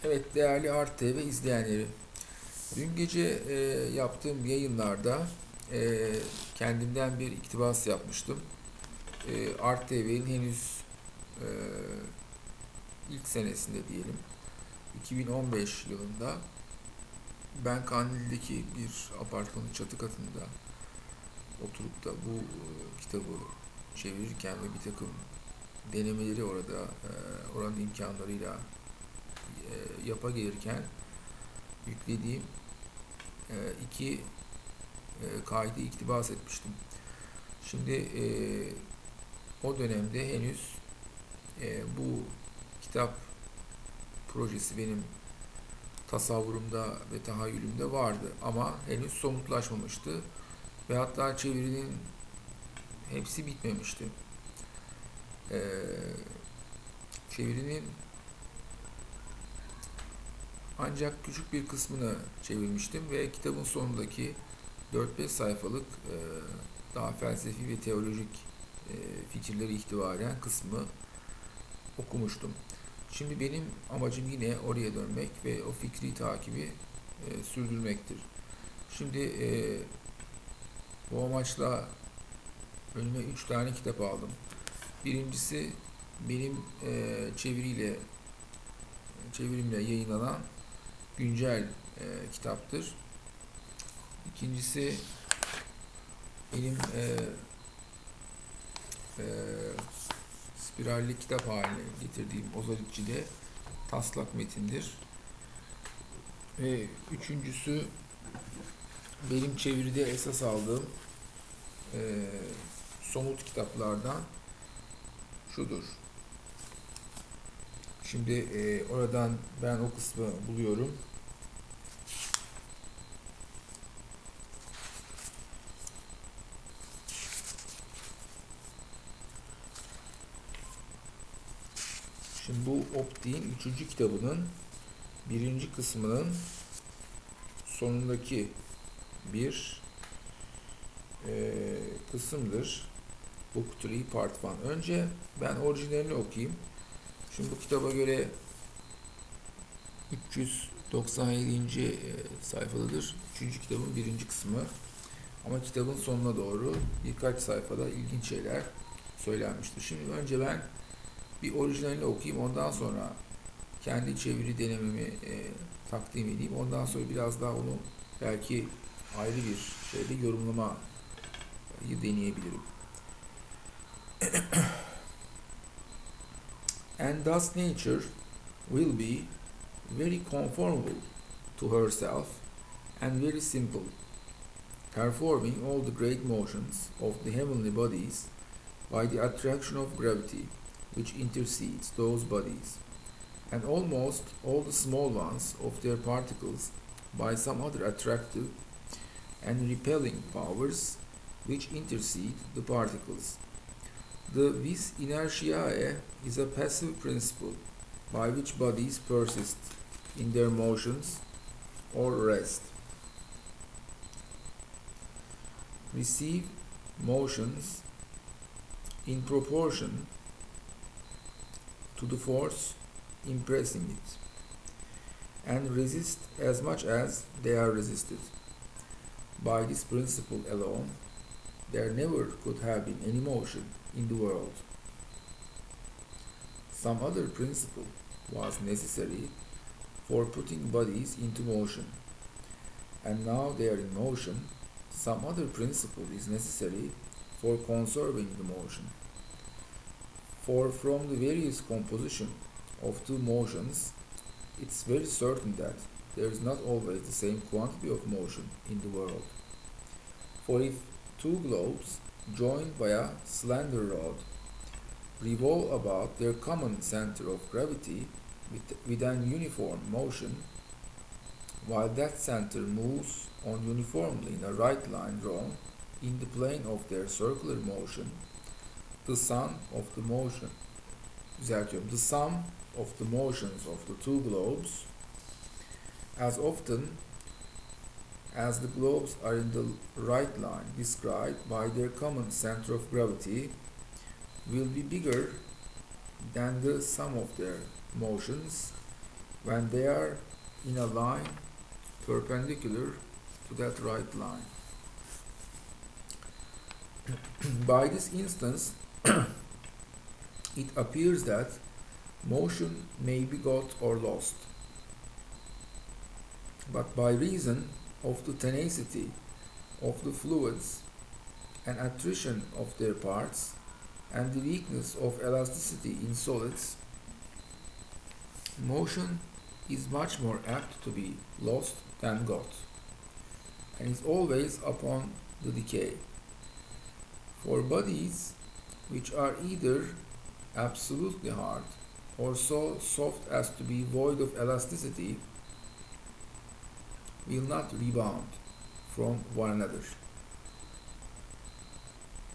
Evet, değerli Art TV izleyenleri. Dün gece yaptığım yayınlarda kendimden bir iktibas yapmıştım. Art TV'nin henüz e, ilk senesinde diyelim, 2015 yılında ben Kandil'deki bir apartmanın çatı katında oturup da bu kitabı çevirirken ve bir takım denemeleri oranın imkanlarıyla yapa gelirken yüklediğim iki kaydı iktibas etmiştim. Şimdi o dönemde henüz bu kitap projesi benim tasavvurumda ve tahayyülümde vardı ama henüz somutlaşmamıştı ve hatta çevirinin hepsi bitmemişti. E, Çevirinin ancak küçük bir kısmını çevirmiştim ve kitabın sonundaki 4-5 sayfalık daha felsefi ve teolojik fikirleri ihtiva eden kısmı okumuştum. Şimdi benim amacım yine oraya dönmek ve o fikri takibi sürdürmektir. Şimdi bu amaçla önüme 3 tane kitap aldım. Birincisi benim çevirimle yayınlanan güncel kitaptır. İkincisi benim e, spiralli kitap haline getirdiğim Ozalitçi'de taslak metindir. Ve üçüncüsü benim çeviride esas aldığım somut kitaplardan şudur. Şimdi oradan ben o kısmı buluyorum. Şimdi bu Optiği'nin 3. kitabının 1. kısmının sonundaki bir kısımdır. Book 3 Part 1. Önce ben orijinalini okuyayım. Şimdi bu kitaba göre 397. sayfadadır. 3. kitabın 1. kısmı. Ama kitabın sonuna doğru birkaç sayfada ilginç şeyler söylenmiştir. Şimdi önce ben bir orijinalini okuyayım. Ondan sonra kendi çeviri denememi takdim edeyim. Ondan sonra biraz daha onu belki ayrı bir şeyde yorumlamayı deneyebilirim. And thus nature will be very conformable to herself and very simple, performing all the great motions of the heavenly bodies by the attraction of gravity, which intercedes those bodies, and almost all the small ones of their particles by some other attractive and repelling powers which intercede the particles. The vis inertiae is a passive principle by which bodies persist in their motions or rest. Receive motions in proportion to the force impressing it, and resist as much as they are resisted. By this principle alone, there never could have been any motion in the world. Some other principle was necessary for putting bodies into motion, and now they are in motion. Some other principle is necessary for conserving the motion. For from the various composition of two motions, it's very certain that there is not always the same quantity of motion in the world. For if two globes joined by a slender rod revolve about their common center of gravity with an uniform motion, while that center moves on uniformly in a right line drawn in the plane of their circular motion, the sum of the motions of the two globes, as often as the globes are in the right line described by their common center of gravity, will be bigger than the sum of their motions when they are in a line perpendicular to that right line. By this instance, it appears that motion may be got or lost, but by reason of the tenacity of the fluids and attrition of their parts and the weakness of elasticity in solids, motion is much more apt to be lost than got, and is always upon the decay. For bodies which are either absolutely hard or so soft as to be void of elasticity will not rebound from one another.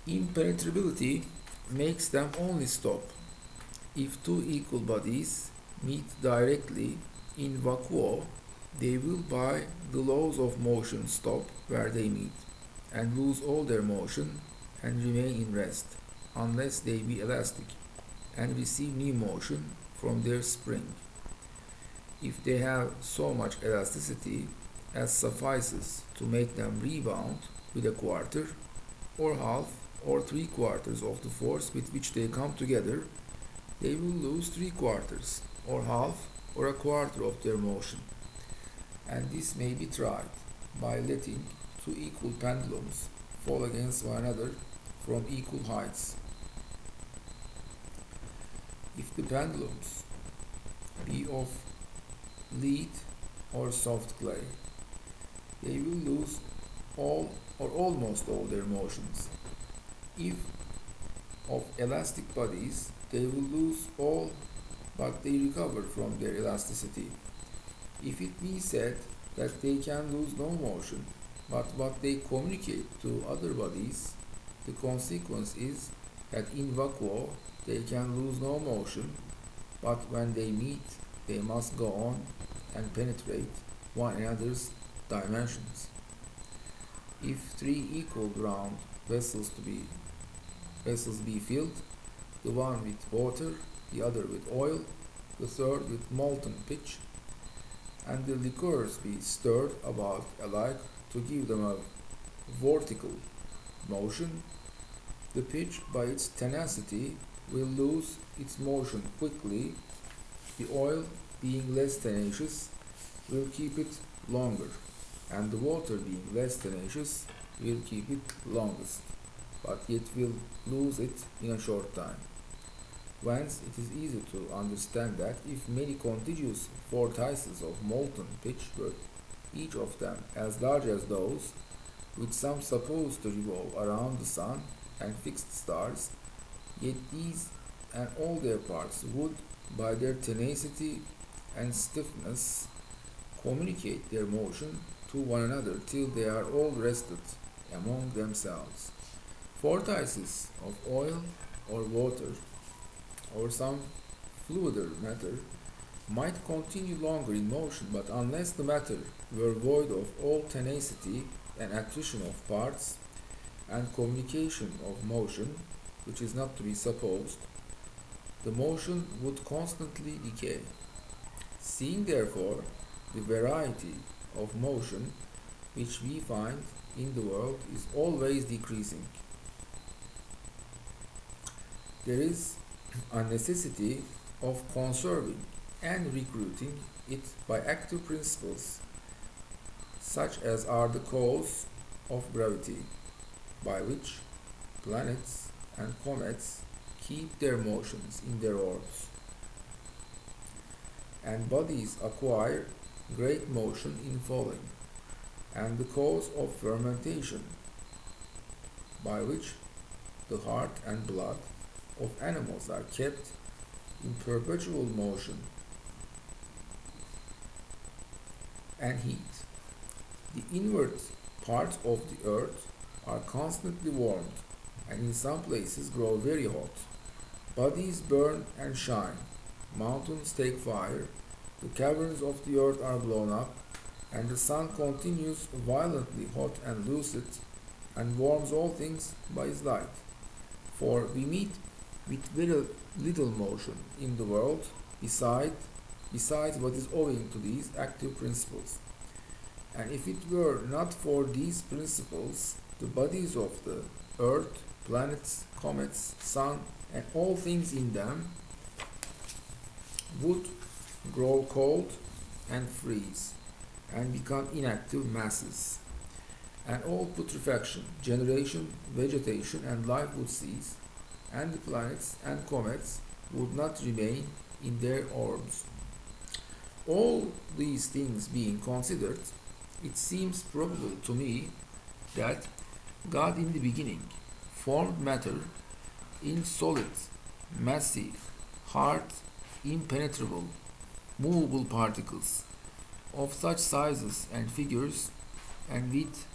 Impenetrability makes them only stop if two equal bodies meet directly in vacuo. They will by the laws of motion stop where they meet and lose all their motion and remain in rest unless they be elastic and receive new motion from their spring. If they have so much elasticity as suffices to make them rebound with a quarter or half or 3/4 of the force with which they come together, they will lose 3/4 or half or a quarter of their motion. And this may be tried by letting two equal pendulums fall against one another from equal heights. If the pendulums be of lead or soft clay, they will lose all or almost all their motions. If of elastic bodies, they will lose all but they recover from their elasticity. If it be said that they can lose no motion, but what they communicate to other bodies, the consequence is that in vacuo they can lose no motion, but when they meet they must go on and penetrate one another's dimensions. If three equal round vessels be filled, the one with water, the other with oil, the third with molten pitch, and the liquors be stirred about alike to give them a vertical motion, the pitch by its tenacity will lose its motion quickly. The oil, being less tenacious, will keep it longer, and the water, being less tenacious, will keep it longest, but yet will lose it in a short time. Whence it is easy to understand that if many contiguous vortices of molten pitch were each of them as large as those which some suppose to revolve around the sun and fixed stars, yet these and all their parts would, by their tenacity and stiffness, communicate their motion to one another till they are all rested among themselves. Vortices of oil or water or some fluider matter might continue longer in motion, but unless the matter were void of all tenacity and attrition of parts and communication of motion, which is not to be supposed, the motion would constantly decay. Seeing therefore the variety of motion which we find in the world is always decreasing, there is a necessity of conserving and recruiting it by active principles, such as are the cause of gravity, by which planets and comets keep their motions in their orbits, and bodies acquire great motion in falling, and the cause of fermentation, by which the heart and blood of animals are kept in perpetual motion, and heat. The inward parts of the earth are constantly warmed, and in some places grow very hot. Bodies burn and shine, mountains take fire, the caverns of the earth are blown up, and the sun continues violently hot and lucid, and warms all things by his light. For we meet with very little motion in the world beside besides what is owing to these active principles. And if it were not for these principles, the bodies of the earth, planets, comets, sun, and all things in them would grow cold and freeze and become inactive masses. And all putrefaction, generation, vegetation, and life would cease, and the planets and comets would not remain in their orbs. All these things being considered, it seems probable to me that God in the beginning formed matter in solid, massive, hard, impenetrable, movable particles of such sizes and figures and with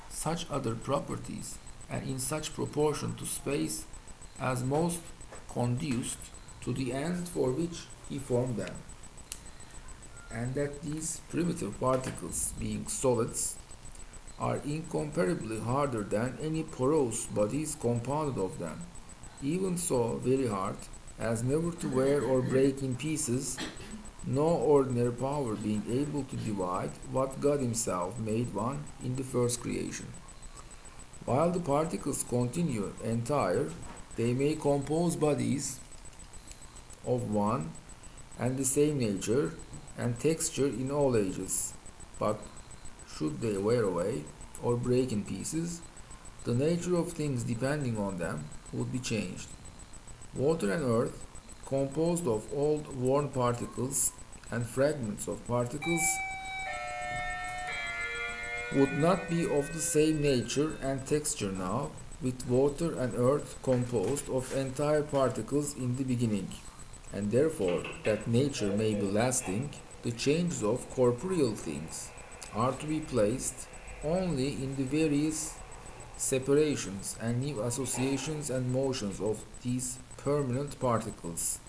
such other properties and in such proportion to space as most conduced to the end for which he formed them, and that these primitive particles, being solids, are incomparably harder than any porous bodies compounded of them, even so very hard as never to wear or break in pieces, no ordinary power being able to divide what God himself made one in the first creation. While the particles continue entire, they may compose bodies of one and the same nature and texture in all ages, but should they wear away or break in pieces, the nature of things depending on them would be changed. Water and earth, composed of old worn particles and fragments of particles, would not be of the same nature and texture now, with water and earth composed of entire particles in the beginning, and therefore that nature may be lasting, the changes of corporeal things are to be placed only in the various separations and new associations and motions of these permanent particles.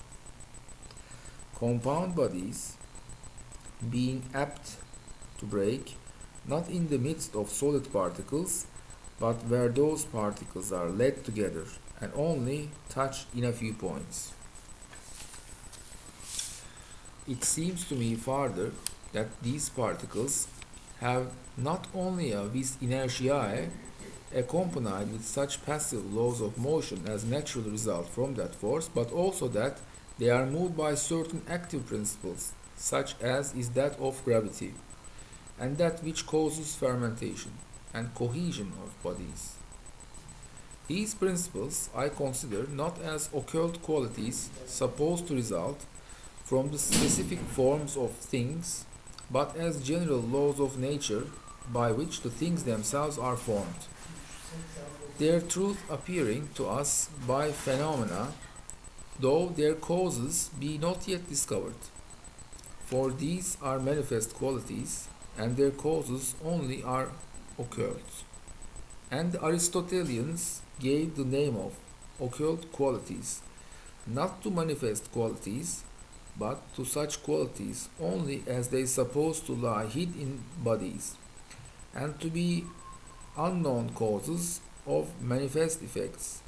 Compound bodies being apt to break, not in the midst of solid particles, but where those particles are led together and only touched in a few points. It seems to me further that these particles have not only a vis inertiae accompanied with such passive laws of motion as naturally result from that force, but also that they are moved by certain active principles, such as is that of gravity, and that which causes fermentation and cohesion of bodies. These principles I consider not as occult qualities supposed to result from the specific forms of things, but as general laws of nature by which the things themselves are formed, their truth appearing to us by phenomena, though their causes be not yet discovered. For these are manifest qualities, and their causes only are occult. And the Aristotelians gave the name of occult qualities, not to manifest qualities, but to such qualities only as they suppose to lie hid in bodies, and to be unknown causes of manifest effects,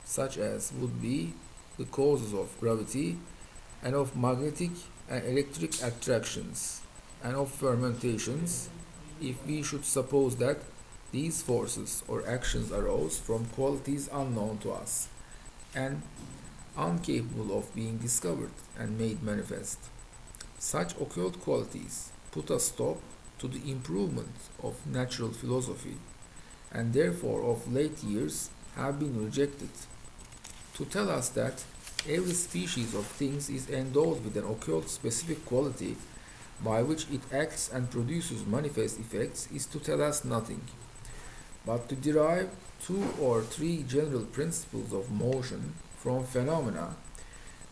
such as would be the causes of gravity, and of magnetic and electric attractions, and of fermentations, if we should suppose that these forces or actions arose from qualities unknown to us, and incapable of being discovered and made manifest. Such occult qualities put a stop to the improvement of natural philosophy, and therefore of late years have been rejected. To tell us that every species of things is endowed with an occult specific quality by which it acts and produces manifest effects is to tell us nothing, but to derive two or three general principles of motion from phenomena,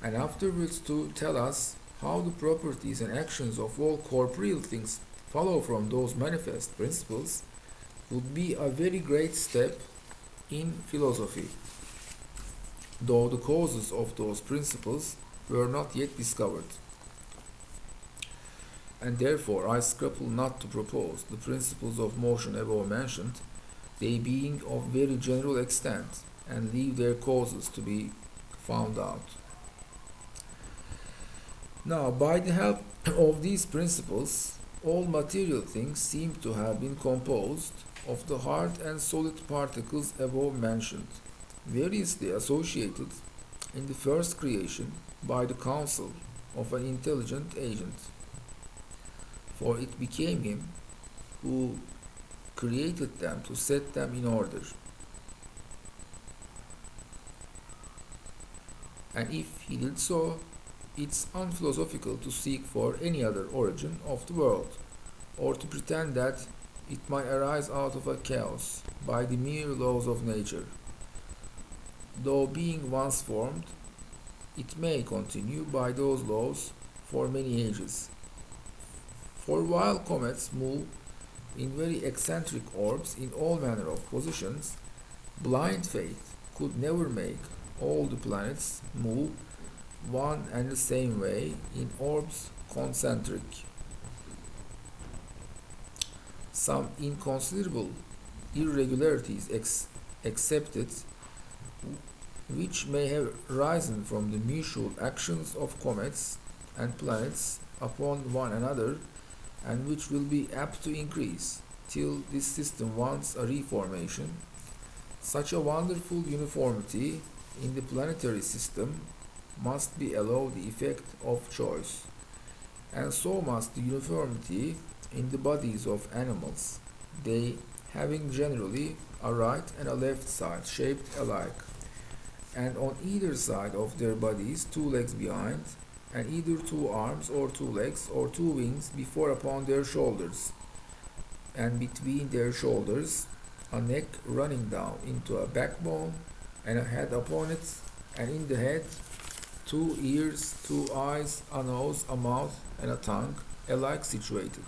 and afterwards to tell us how the properties and actions of all corporeal things follow from those manifest principles, would be a very great step in philosophy, though the causes of those principles were not yet discovered. And therefore I scruple not to propose the principles of motion above mentioned, they being of very general extent, and leave their causes to be found out. Now, by the help of these principles, all material things seem to have been composed of the hard and solid particles above mentioned, variously associated in the first creation by the counsel of an intelligent agent. For it became him who created them to set them in order. And if he did so, it's unphilosophical to seek for any other origin of the world, or to pretend that it might arise out of a chaos by the mere laws of nature. Though being once formed, it may continue by those laws for many ages. For while comets move in very eccentric orbs in all manner of positions, blind faith could never make all the planets move one and the same way in orbs concentric. Some inconsiderable irregularities excepted, which may have arisen from the mutual actions of comets and planets upon one another, and which will be apt to increase till this system wants a reformation. Such a wonderful uniformity in the planetary system must be allowed the effect of choice, and so must the uniformity in the bodies of animals, they having generally a right and a left side shaped alike, and on either side of their bodies 2 legs behind, and either 2 arms or 2 legs or 2 wings before upon their shoulders, and between their shoulders a neck running down into a backbone, and a head upon it, and in the head 2 ears, 2 eyes, a nose, a mouth, and a tongue, alike situated.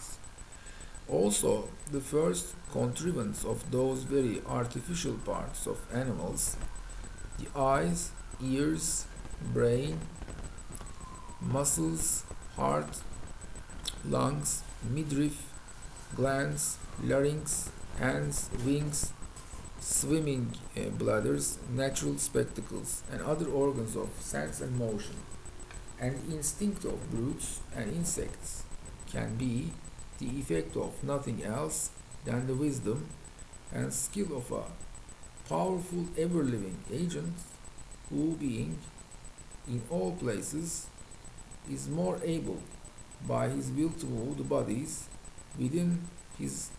Also, the first contrivance of those very artificial parts of animals, the eyes, ears, brain, muscles, heart, lungs, midriff, glands, larynx, hands, wings, swimming bladders, natural spectacles, and other organs of sense and motion, and instinct of brutes and insects can be the effect of nothing else than the wisdom and skill of a powerful ever-living agent who, being in all places, is more able by his will to move the bodies within his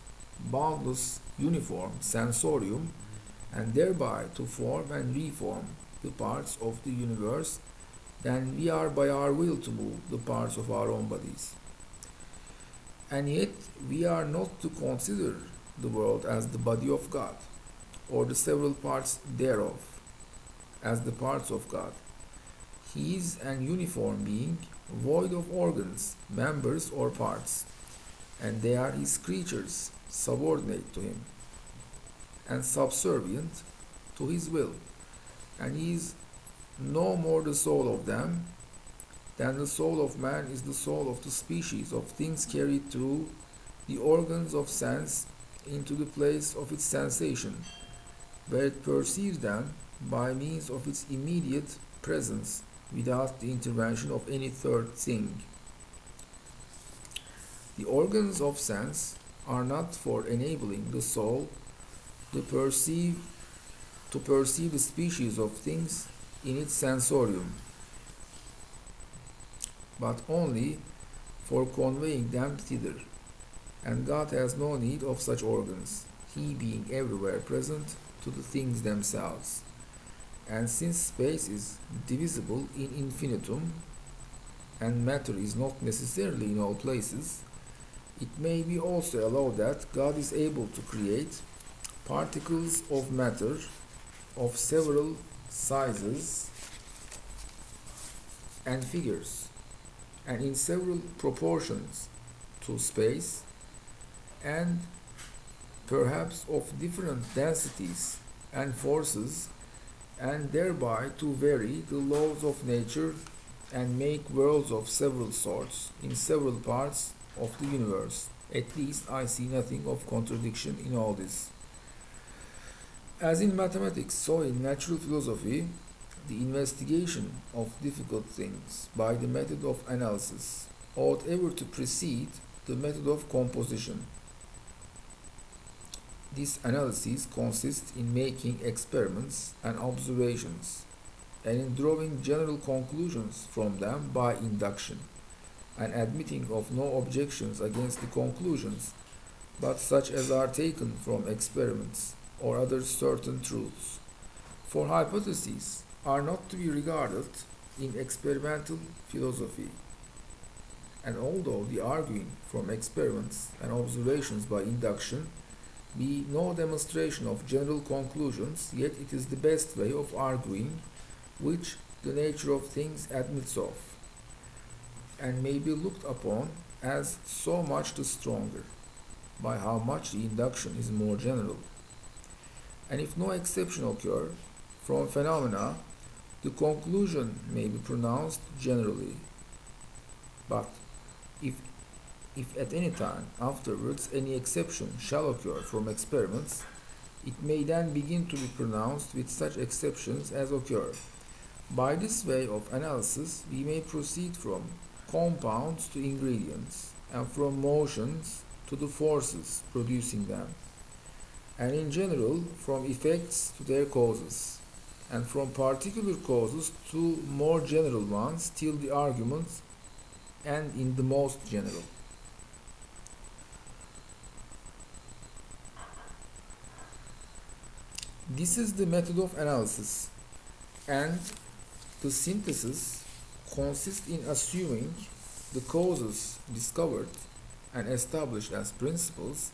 boundless uniform sensorium, and thereby to form and reform the parts of the universe than we are by our will to move the parts of our own bodies. And yet we are not to consider the world as the body of God, or the several parts thereof as the parts of God. He is an uniform being, void of organs, members, or parts, and they are his creatures, subordinate to him, and subservient to his will, and he is no more the soul of them than the soul of man is the soul of the species of things carried through the organs of sense into the place of its sensation, where it perceives them by means of its immediate presence without the intervention of any third thing. The organs of sense are not for enabling the soul to perceive the species of things in its sensorium, but only for conveying them thither, and God has no need of such organs, he being everywhere present to the things themselves. And since space is divisible in infinitum, and matter is not necessarily in all places, it may be also allowed that God is able to create particles of matter of several sizes and figures, and in several proportions to space, and perhaps of different densities and forces, and thereby to vary the laws of nature and make worlds of several sorts in several parts of the universe. At least I see nothing of contradiction in all this. As in mathematics, so in natural philosophy, The investigation of difficult things by the method of analysis ought ever to precede the method of composition. This analysis consists in making experiments and observations, and in drawing general conclusions from them by induction, and admitting of no objections against the conclusions, but such as are taken from experiments or other certain truths. For hypotheses are not to be regarded in experimental philosophy, and although the arguing from experiments and observations by induction be no demonstration of general conclusions, yet it is the best way of arguing which the nature of things admits of, and may be looked upon as so much the stronger, by how much the induction is more general. And if no exception occur from phenomena, the conclusion may be pronounced generally. But if at any time afterwards any exception shall occur from experiments, it may then begin to be pronounced with such exceptions as occur. By this way of analysis we may proceed from compounds to ingredients, and from motions to the forces producing them, and in general from effects to their causes, and from particular causes to more general ones, till the argument end in the most general. This is the method of analysis, and the synthesis consists in assuming the causes discovered and established as principles,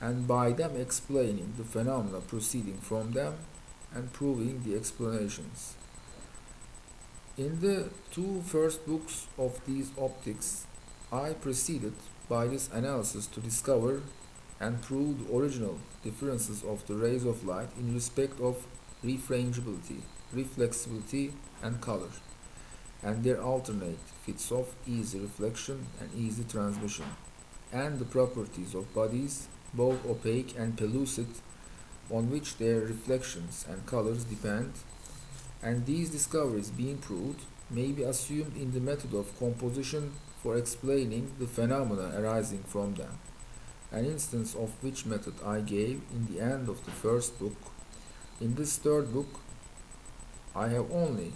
and by them explaining the phenomena proceeding from them, and proving the explanations. In the two first books of these Optics, I proceeded by this analysis to discover and prove the original differences of the rays of light in respect of refrangibility, reflexibility, and color, and their alternate fits of easy reflection and easy transmission, and the properties of bodies, both opaque and pellucid, on which their reflections and colors depend, and these discoveries being proved may be assumed in the method of composition for explaining the phenomena arising from them, an instance of which method I gave in the end of the first book. In this third book I have only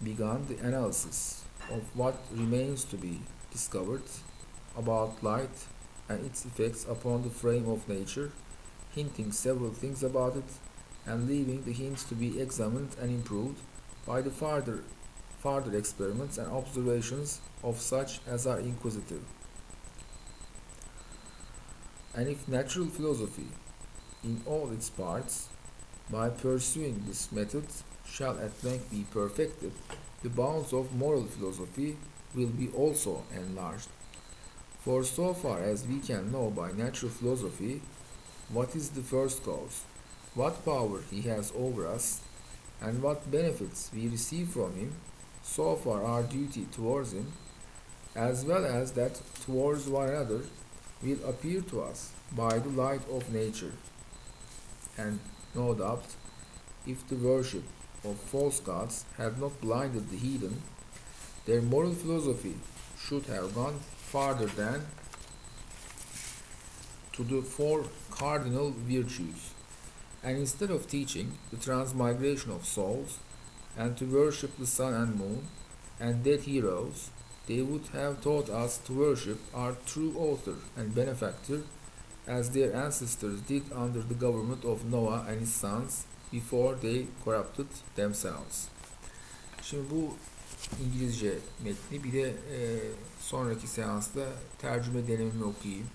begun the analysis of what remains to be discovered about light and its effects upon the frame of nature, hinting several things about it, and leaving the hints to be examined and improved by the farther experiments and observations of such as are inquisitive. And if natural philosophy, in all its parts, by pursuing this method, shall at length be perfected, the bounds of moral philosophy will be also enlarged. For so far as we can know by natural philosophy what is the first cause, what power he has over us, and what benefits we receive from him, so far our duty towards him, as well as that towards one another, will appear to us by the light of nature. And no doubt, if the worship of false gods had not blinded the heathen, their moral philosophy should have gone farther than to the four cardinal virtues, and instead of teaching the transmigration of souls, and to worship the sun and moon, and dead heroes, they would have taught us to worship our true author and benefactor, as their ancestors did under the government of Noah and his sons before they corrupted themselves. Şimdi bu İngilizce metni, bir de sonraki seansta tercüme denememi okuyayım.